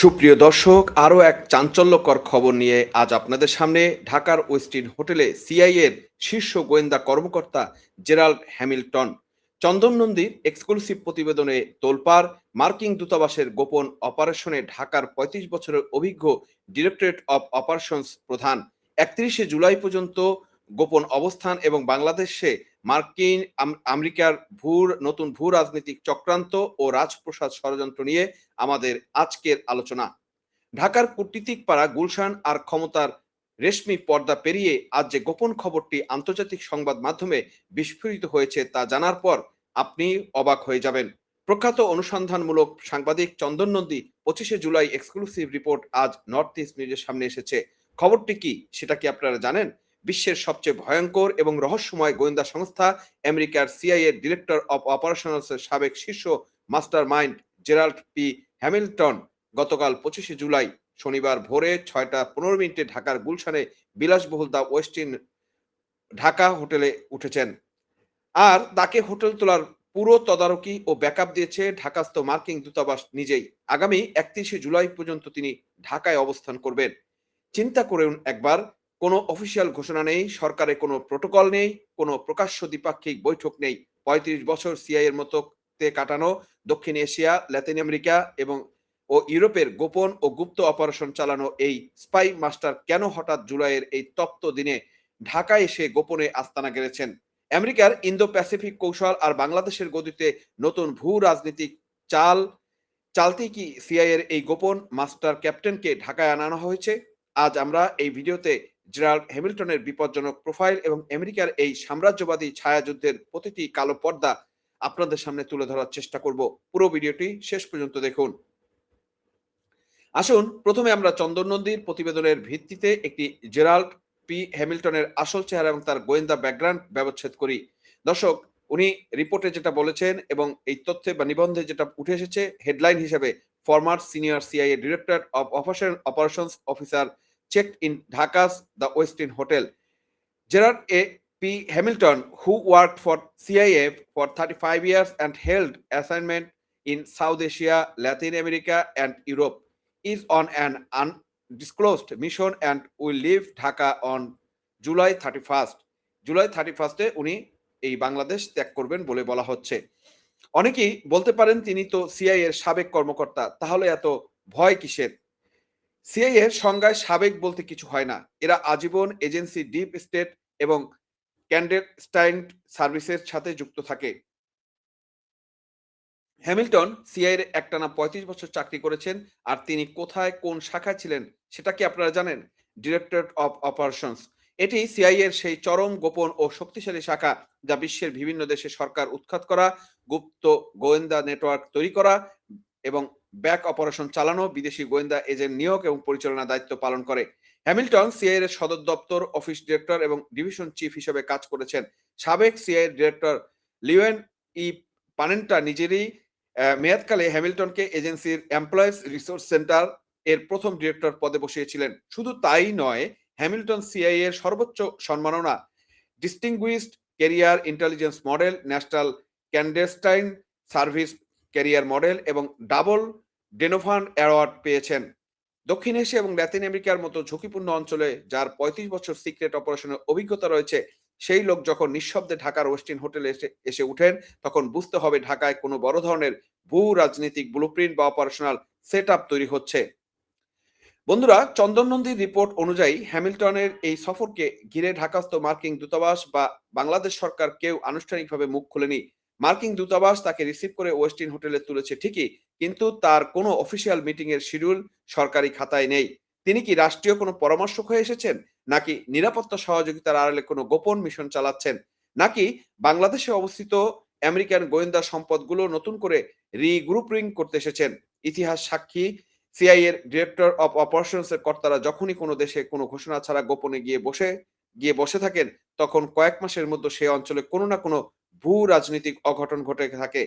সুপ্রিয় দর্শক, আরও এক চাঞ্চল্যকর খবর নিয়ে আজ আপনাদের সামনে। ঢাকার ওয়েস্টিন হোটেলে সিআইএর শীর্ষ গোয়েন্দা কর্মকর্তা জেরাল্ড হ্যামিল্টন। চন্দন নন্দীর এক্সক্লুসিভ প্রতিবেদনে তোলপাড়। মার্কিন দূতাবাসের গোপন অপারেশনে ঢাকার ৩৫ বছরের অভিজ্ঞ ডিরেক্টরেট অব অপারেশনস প্রধান ৩১শে জুলাই পর্যন্ত গোপন অবস্থান এবং বাংলাদেশে মার্কিন আমেরিকার নতুন ভূ রাজনৈতিক চক্রান্ত ও রাজপ্রসাদ ষড়যন্ত্র নিয়ে আমাদের আজকের আলোচনা। ঢাকার কূটনীতিক পাড়া গুলশান আর ক্ষমতার রেশমি পর্দা পেরিয়ে আজ যে গোপন খবরটি আন্তর্জাতিক সংবাদ মাধ্যমে বিস্ফোরিত হয়েছে তা জানার পর আপনি অবাক হয়ে যাবেন। প্রখ্যাত অনুসন্ধানমূলক সাংবাদিক চন্দন নন্দী 25শে জুলাই এক্সক্লুসিভ রিপোর্ট আজ নর্থ ইস্ট নিউজের সামনে এসেছে। খবরটি কি সেটা কি আপনারা জানেন? বিশ্বের সবচেয়ে ভয়ঙ্কর এবং রহস্যময় গোয়েন্দা সংস্থা আমেরিকার সিআইএ ডিরেক্টর অব অপারেশনালসের সাবেক শীর্ষ master mind Gerald P Hamilton গতকাল 25শে জুলাই শনিবার ভোরে 6টা 15 মিনিটে ঢাকার গুলশানে বিলাসবহুল দ্য ওয়েস্টিন ঢাকা হোটেলে উঠেছেন। আর তাকে হোটেল তোলার পুরো তদারকি ও ব্যাকআপ দিয়েছে ঢাকাস্থ মার্কিন দূতাবাস নিজেই। আগামী 31শে জুলাই পর্যন্ত তিনি ঢাকায় অবস্থান করবেন। চিন্তা করুন একবার, কোনো অফিসিয়াল ঘোষণা নেই, সরকারের কোনো প্রোটোকল নেই, কোনো প্রকাশ্য দ্বিপাক্ষিক বৈঠক নেই। ৩৫ বছর সিআই এর মতোতে কাটানো দক্ষিণ এশিয়া, লাতিন আমেরিকা ও ইউরোপের গোপন ও গুপ্ত অপারেশন চালানো এই স্পাই মাস্টার কেন হঠাৎ জুলাইয়ের এই তপ্ত দিনে ঢাকায় এসে গোপনে আস্তানা গেড়েছেন? আমেরিকার ইন্দো প্যাসিফিক কৌশল আর বাংলাদেশের গদিতে নতুন ভূ রাজনীতিক চাল চালতেই কি সিআইএ এর এই গোপন মাস্টার ক্যাপ্টেনকে ঢাকায় আনানো হয়েছে? আজ আমরা এই ভিডিওতে জেরাল্ড হ্যামিল্টনের বিপজ্জনক প্রোফাইল এবং আমেরিকার এই সাম্রাজ্যবাদী ছায়াযুদ্ধের প্রতিটি কালো পর্দা আপনাদের সামনে তুলে ধরার চেষ্টা করব। পুরো ভিডিওটি শেষ পর্যন্ত দেখুন। আসুন প্রথমে আমরা চন্দন নন্দীর প্রতিবেদনের ভিত্তিতে একটি জেরাল্ড পি হ্যামিল্টনের আসল চেহারা এবং তার গোয়েন্দা ব্যাকগ্রাউন্ড ব্যবচ্ছেদ করি। দর্শক, উনি রিপোর্টে যেটা বলেছেন এবং এই তথ্যে বা নিবন্ধে যেটা উঠে এসেছে হেডলাইন হিসেবে, former senior CIA director of operations officer checked in Dhaka's the ওয়েস্টিন hotel. Gerard A. P. Hamilton, who worked for CIA for 35 years and held assignment in South Asia, Latin America, and Europe, is on an undisclosed mission and will leave Dhaka on July 31st. July 31st উনি এই বাংলাদেশ ত্যাগ করবেন বলে বলা হচ্ছে। অনেকেই বলতে পারেন তিনি তো সিআইএ এর সাবেক কর্মকর্তা, তাহলে এত ভয় কিসের? সিআইএ এর সংজ্ঞায় সাবেক বলতে কিছু হয় না। এরা আজীবন এজেন্সি, ডিপ স্টেট এবং ক্যান্ডেলস্টাইন সার্ভিসের সাথে যুক্ত থাকে। হ্যামিল্টন সিআইএ এর একটানা ৩৫ বছর চাকরি করেছেন। আর তিনি কোথায় কোন শাখায় ছিলেন সেটা কি আপনারা জানেন? Directorate of operations. এটি সিআইএ এর সেই চরম গোপন ও শক্তিশালী শাখা যা বিশ্বের বিভিন্ন দেশে সরকার উৎখাত করা, গুপ্ত গোয়েন্দা নেটওয়ার্ক তৈরি করা এবং ব্যাক অপারেশন চালানো, বিদেশি গোয়েন্দা এজেন্ট নিয়োগ এবং পরিচালনার দায়িত্ব পালন করে। হ্যামিল্টন সিআইএ এর সদর দপ্তর, অফিস ডিরেক্টর এবং ডিভিশন চিফ হিসেবে কাজ করেছেন। সাবেক সিআইএ ডিরেক্টর লিওয়েন ই পানেন্টা নিজেরই মেয়াদকালে হ্যামিল্টনকে এজেন্সির এমপ্লয়িজ রিসোর্স সেন্টার এর প্রথম ডিরেক্টর পদে বসিয়েছিলেন। শুধু তাই নয়, হ্যামিল্টন সিআইএ এর সর্বোচ্চ সম্মাননা distinguished career intelligence medal, national clandestine service career medal এবং ডাবল ডেনোভান অ্যাওয়ার্ড পেয়েছেন। দক্ষিণ এশিয়া এবং লাতিন আমেরিকার মতো ঝুঁকিপূর্ণ অঞ্চলে যার ৩৫ বছর সিক্রেট অপারেশনের অভিজ্ঞতা রয়েছে, সেই লোক যখন নিঃশব্দে ঢাকার ওয়েস্টিন হোটেলে এসে উঠেন, তখন বুঝতে হবে ঢাকায় কোনো বড় ধরনের ভূ রাজনৈতিক ব্লুপ্রিন্ট বা অপারেশনাল সেট আপ তৈরি হচ্ছে। বন্ধুরা, চন্দন নন্দীর রিপোর্ট অনুযায়ী হ্যামিল্টনের এই সফরকে ঘিরে ঢাকাস্থ মার্কিন দূতাবাস বা বাংলাদেশ সরকার কেউ আনুষ্ঠানিকভাবে মুখ খুলেনি। মার্কিন দূতাবাস তাকে রিসিভ করে ওয়েস্টিন হোটেলে তুলেছে ঠিকই, কিন্তু তার কোনো অফিসিয়াল মিটিং এর শিডিউল সরকারি খাতায় নেই। তিনি কি রাষ্ট্রীয় কোনো পরামর্শক হয়ে এসেছেন, নাকি নিরাপত্তা সহযোগিতার আড়ালে কোনো গোপন মিশন চালাচ্ছেন, নাকি বাংলাদেশে অবস্থিত আমেরিকান গোয়েন্দা সম্পদগুলো নতুন করে রিগ্রুপিং করতে এসেছেন? ইতিহাস সাক্ষী, সিআইএ এর ডিরেক্টর অব অপারেশনস এর কর্তারা যখনই কোনো দেশে কোনো ঘোষণা ছাড়া গোপনে গিয়ে বসে থাকেন, তখন কয়েক মাসের মধ্যে সেই অঞ্চলে কোনো না কোনো ভূ রাজনৈতিক অঘটন ঘটে থাকে।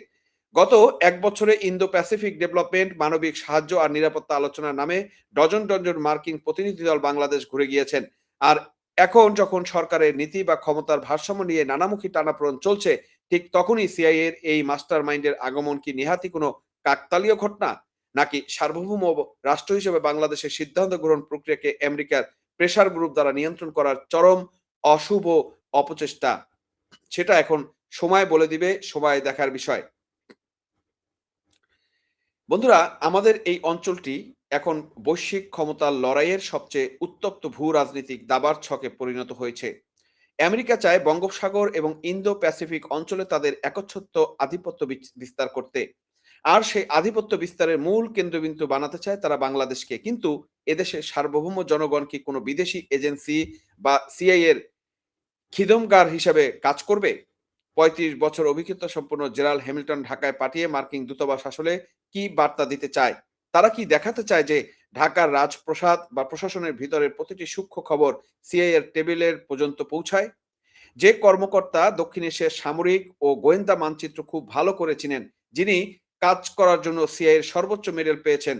গত ১ বছরে ইন্দো প্যাসিফিক ডেভেলপমেন্ট, মানবিক সাহায্য আর নিরাপত্তা আলোচনার নামে ডজন ডজন মার্কিন প্রতিনিধি দল বাংলাদেশ ঘুরে গিয়েছেন। আর এখন যখন সরকারের নীতি বা ক্ষমতার ভারসাম্য নিয়ে নানামুখী টানাপোড়েন চলছে, ঠিক তখনই সিআইএ এর এই মাস্টার মাইন্ডের আগমন কি নেহাতই কোনো কাকতালীয় ঘটনা, নাকি সার্বভৌম রাষ্ট্র হিসেবে বাংলাদেশের সিদ্ধান্ত গ্রহণ প্রক্রিয়াকে আমেরিকার প্রেসার গ্রুপ দ্বারা নিয়ন্ত্রণ করার চরম অশুভ অপচেষ্টা, সেটা এখন সময় বলে দিবে, সময় দেখার বিষয়। বন্ধুরা, আমাদের এই অঞ্চলটি এখন বৈশ্বিক ক্ষমতার লড়াইয়ের সবচেয়ে উত্তপ্ত ভূ রাজনৈতিক দাবার ছকে পরিণত হয়েছে। আমেরিকা চায় বঙ্গোপসাগর এবং ইন্দো প্যাসিফিক অঞ্চলে তাদের একচ্ছত্র আধিপত্য বিস্তার করতে। আর সেই আধিপত্য বিস্তারের মূল কেন্দ্রবিন্দু বানাতে চায় তারা বাংলাদেশকে। কিন্তু এদেশের সার্বভৌম জনগণ কি কোনো বিদেশি এজেন্সি বা সিআইএ এর খিদমগার হিসেবে কাজ করবে? ৩৫ বছর অভিজ্ঞতা সম্পন্ন জেরাল্ড হ্যামিল্টন ঢাকায় পাঠিয়ে মার্কিন দূতাবাস আসলে কি বার্তা দিতে চায়? তারা কি দেখাতে চায় যে ঢাকার রাজপ্রাসাদ বা প্রশাসনের ভিতরের প্রতিটি সূক্ষ্ম খবর সিআইএ এর টেবিলের পর্যন্ত পৌঁছায়? যে কর্মকর্তা দক্ষিণ এশিয়ার সামরিক ও গোয়েন্দা মানচিত্র খুব ভালো করে চিনেন, যিনি কাজ করার জন্য সিআইএ এর সর্বোচ্চ মেডেল পেয়েছেন,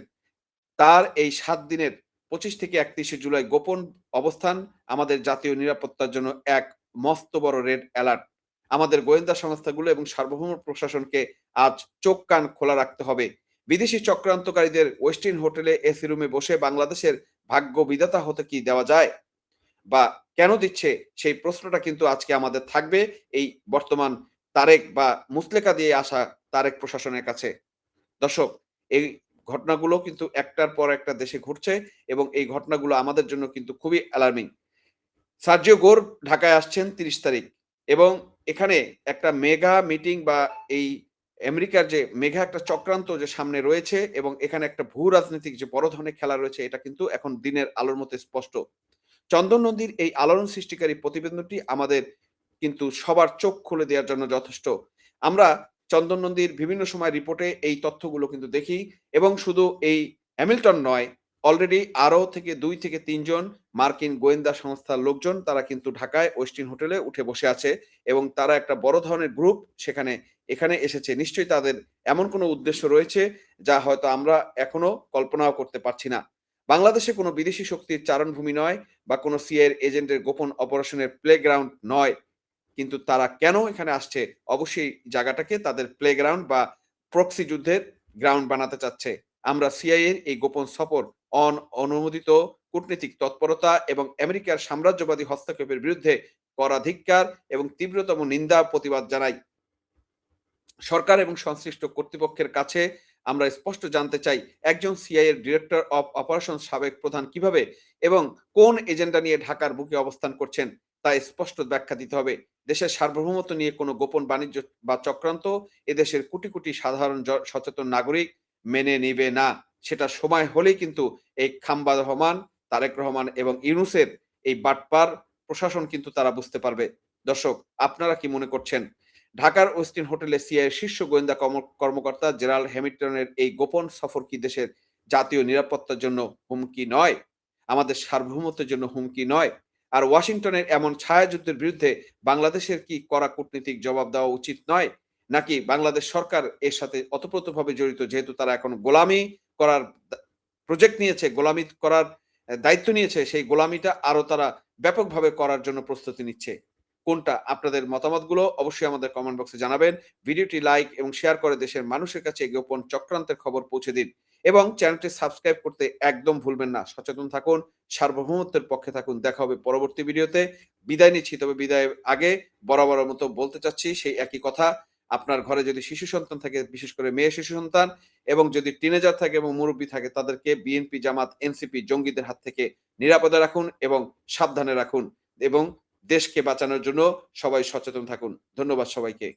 তার এই ৭ দিনের ২৫ থেকে ৩১ জুলাই গোপন অবস্থান আমাদের জাতীয় নিরাপত্তার জন্য এক মস্ত বড় রেড অ্যালার্ট। আমাদের গোয়েন্দা সংস্থাগুলো এবং সার্বভৌম প্রশাসনকে আজ চোখ কান খোলা রাখতে হবে। বিদেশি চক্রান্তকারীদের ওয়েস্টিন হোটেলে এসি রুমে বসে বাংলাদেশের ভাগ্য বিধাতা হতে কি দেওয়া যায়? বা কেন দিচ্ছে? সেই প্রশ্নটা কিন্তু আজকে আমাদের থাকবে এই বর্তমান তারেক বা মুচলেকা দিয়ে আসা তারেক প্রশাসনের কাছে। দর্শক, এই ঘটনাগুলো কিন্তু একটার পর একটা দেশে ঘটছে এবং এই ঘটনাগুলো আমাদের জন্য কিন্তু খুবই অ্যালার্মিং। সার্জিও গোর ঢাকায় আসছেন ৩০ তারিখ এবং এখানে একটা মেগা মিটিং বা এই আমেরিকার যে মেগা একটা চক্রান্ত যে সামনে রয়েছে এবং এখানে একটা ভূ রাজনৈতিক যে বড় ধরনের খেলা রয়েছে, এটা কিন্তু এখন দিনের আলোর মতো স্পষ্ট। চন্দন নন্দীর এই আলোড়ন সৃষ্টিকারী প্রতিবেদনটি আমাদের কিন্তু সবার চোখ খুলে দেওয়ার জন্য যথেষ্ট। আমরা চন্দন নন্দীর বিভিন্ন সময় রিপোর্টে এই তথ্যগুলো কিন্তু দেখি এবং শুধু এই হ্যামিল্টন নয়, অলরেডি আরও থেকে ২ থেকে ৩ জন মার্কিন গোয়েন্দা সংস্থার লোকজন তারা কিন্তু ঢাকায় ওয়েস্টিন হোটেলে উঠে বসে আছে এবং তারা একটা বড় ধরনের গ্রুপ এখানে এসেছে। নিশ্চয়ই তাদের এমন কোনো উদ্দেশ্য রয়েছে যা হয়তো আমরা এখনো কল্পনাও করতে পারছি না। বাংলাদেশে কোনো বিদেশি শক্তির চারণভূমি নয় বা কোনো সিআইএর এজেন্টের গোপন অপারেশনের প্লেগ্রাউন্ড নয়। কিন্তু তারা কেন এখানে আসছে? অবশ্যই জায়গাটাকে তাদের প্লেগ্রাউন্ড বা প্রক্সি যুদ্ধের গ্রাউন্ড বানাতে চাচ্ছে। আমরা সিআইএ এর এই গোপন সফর, অনুমোদিত কূটনীতিক তৎপরতা এবং আমেরিকার সাম্রাজ্যবাদী হস্তক্ষেপের বিরুদ্ধে কড়া ধিক্কার এবং তীব্রতম নিন্দা প্রতিবাদ জানাই। সরকার এবং সংশ্লিষ্ট কর্তৃপক্ষের কাছে আমরা স্পষ্ট জানতে চাই, একজন সিআইএ এর ডিরেক্টর অফ অপারেশন সাবেক প্রধান কিভাবে এবং কোন এজেন্ডা নিয়ে ঢাকার বুকে অবস্থান করছেন তা স্পষ্ট ব্যাখ্যা দিতে হবে। দেশের সার্বভৌমত্ব নিয়ে কোনো গোপন বাণিজ্য বা চক্রান্ত এদেশের কোটি কোটি সাধারণ সচেতন নাগরিক মেনে নিবে না। সেটা সময় হলেই কিন্তু এই খাম্বা রহমান, তারেক রহমান এবং ইউনূসের এই বাটপার প্রশাসন কিন্তু তারা বুঝতে পারবে। দর্শক, আপনারা কি মনে করছেন? ঢাকার ওয়েস্টিন হোটেলে সিআইএর শীর্ষ গোয়েন্দা কর্মকর্তা জেরাল্ড হ্যামিল্টনের এই গোপন সফর কি দেশের জাতীয় নিরাপত্তার জন্য হুমকি নয়? আমাদের সার্বভৌমত্বের জন্য হুমকি নয়? আর ওয়াশিংটনের এমন ছায়াযুদ্ধের বিরুদ্ধে বাংলাদেশের কি কড়া কূটনীতিক জবাব দেওয়া উচিত নয়? নাকি বাংলাদেশ সরকার এর সাথে ওতপ্রোতভাবে জড়িত, যেহেতু তারা এখন গোলামি করার প্রজেক্ট নিয়েছে, গোলামি করার দায়িত্ব নিয়েছে, সেই গোলামিটা আরো তারা ব্যাপকভাবে করার জন্য প্রস্তুতি নিচ্ছে? কোনটা? আপনাদের মতামতগুলো অবশ্যই আমাদের কমেন্ট বক্সে জানাবেন। ভিডিওটি লাইক এবং শেয়ার করে দেশের মানুষের কাছে এই গোপন চক্রান্তের খবর পৌঁছে দিন এবং চ্যানেলটি সাবস্ক্রাইব করতে একদম ভুলবেন না। সচেতন থাকুন, সার্বভৌমত্বের পক্ষে থাকুন। দেখা হবে পরবর্তী ভিডিওতে। বিদায় নিচ্ছি, তবে বিদায়ের আগে বরাবরের মতো বলতে চাচ্ছি সেই একই কথা। আপনার ঘরে যদি শিশু সন্তান থাকে, বিশেষ করে মেয়ে শিশু সন্তান, এবং যদি টিনেজার থাকে এবং মুরব্বি থাকে, তাদেরকে বিএনপি, জামাত, এনসিপি জঙ্গিদের হাত থেকে নিরাপদে রাখুন এবং সাবধানে রাখুন এবং দেশকে বাঁচানোর জন্য সবাই সচেতন থাকুন। ধন্যবাদ সবাইকে।